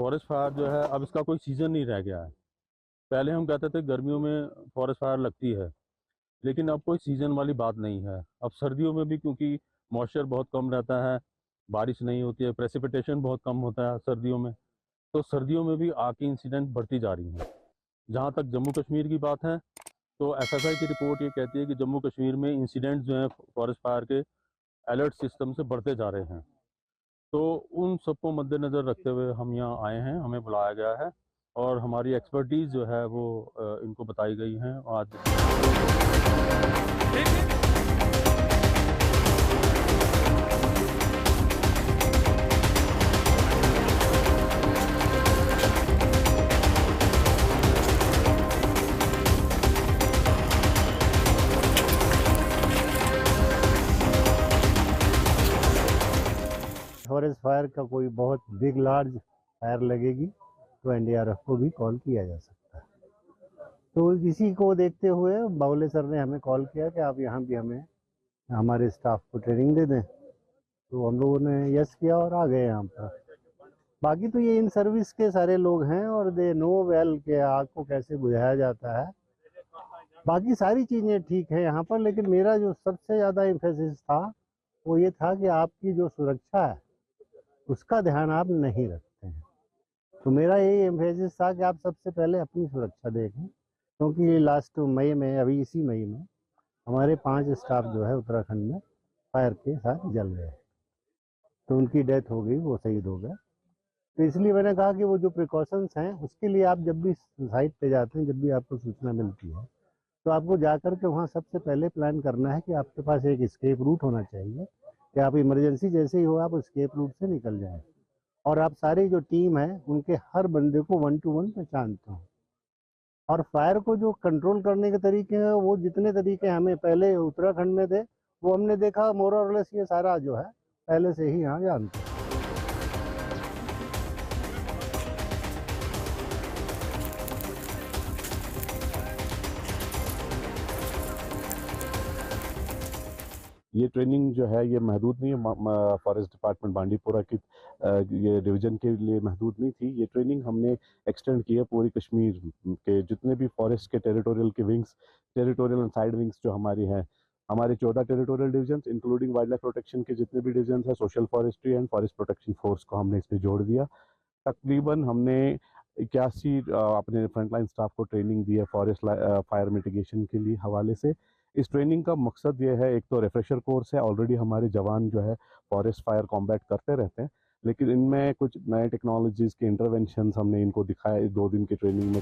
Forest fire जो है अब इसका कोई सीज़न नहीं रह गया है। पहले हम कहते थे गर्मियों में फॉरेस्ट फायर लगती है, लेकिन अब कोई सीज़न वाली बात नहीं है। अब सर्दियों में भी क्योंकि मॉइस्चर बहुत कम रहता है, बारिश नहीं होती है, प्रेसिपिटेशन बहुत कम होता है सर्दियों में, तो सर्दियों में भी आग की इंसिडेंट बढ़ती जा रही हैं। जहाँ तक जम्मू कश्मीर की बात है, तो एफएसआई की रिपोर्ट ये कहती है कि जम्मू कश्मीर में इंसिडेंट्स जो हैं फॉरेस्ट फायर के अलर्ट सिस्टम से बढ़ते जा रहे हैं। तो उन सबको मद्देनज़र रखते हुए हम यहाँ आए हैं, हमें बुलाया गया है और हमारी एक्सपर्टीज़ जो है वो इनको बताई गई हैं आज। फॉरेस्ट फायर का कोई बहुत बिग लार्ज फायर लगेगी तो एनडीआरएफ को भी कॉल किया जा सकता है। तो इसी को देखते हुए बावले सर ने हमें कॉल किया कि आप यहाँ भी हमें हमारे स्टाफ को ट्रेनिंग दे दें, तो हम लोगों ने यस किया और आ गए यहाँ पर। बाकी तो ये इन सर्विस के सारे लोग हैं और दे नो वेल के आग को कैसे बुझाया जाता है। बाकी सारी चीज़ें ठीक है यहाँ पर, लेकिन मेरा जो सबसे ज़्यादा एम्फेसिस था वो ये था कि आपकी जो सुरक्षा है उसका ध्यान आप नहीं रखते हैं। तो मेरा यही एम्फेसिस था कि आप सबसे पहले अपनी सुरक्षा देखें, क्योंकि लास्ट मई में, अभी इसी मई में हमारे 5 स्टाफ जो है उत्तराखंड में फायर के साथ जल गए, तो उनकी डेथ हो गई, वो शहीद हो गए। तो इसलिए मैंने कहा कि वो जो प्रिकॉशंस हैं उसके लिए आप जब भी साइट पे जाते हैं, जब भी आपको सूचना मिलती है, तो आपको जाकर के वहाँ सबसे पहले प्लान करना है कि आपके पास एक एस्केप रूट होना चाहिए कि आप इमरजेंसी जैसे ही हो आप एस्केप रूट से निकल जाएं। और आप सारी जो टीम है उनके हर बंदे को 1 to 1 पहचानते हो। और फायर को जो कंट्रोल करने के तरीके हैं, वो जितने तरीके हमें पहले उत्तराखंड में थे वो हमने देखा मोर और लेस ये सारा जो है पहले से ही यहाँ जानते हैं। ये ट्रेनिंग जो है ये महदूद नहीं है फॉरेस्ट डिपार्टमेंट बांडीपुरा की ये डिवीजन के लिए महदूद नहीं थी। ये ट्रेनिंग हमने एक्सटेंड की है पूरी कश्मीर के जितने भी फॉरेस्ट के टेरिटोरियल के wings, territorial and side wings जो हमारी हैं, हमारे 14 territorial division including wild life protection के जितने भी डिवीजन है, social forestry and forest protection force को हमने इसमें जोड़ दिया। तकरीबन हमने 81 अपने फ्रंटलाइन स्टाफ को ट्रेनिंग दी है फॉरेस्ट फायर मिटिगेशन के लिए हवाले से। इस ट्रेनिंग का मकसद ये है, एक तो रिफ्रेशर कोर्स है, ऑलरेडी हमारे जवान जो है फॉरेस्ट फायर कॉम्बैट करते रहते हैं, लेकिन इनमें कुछ नए टेक्नोलॉजीज़ के इंटरवेंशंस हमने इनको दिखाए 2 दिन की ट्रेनिंग में।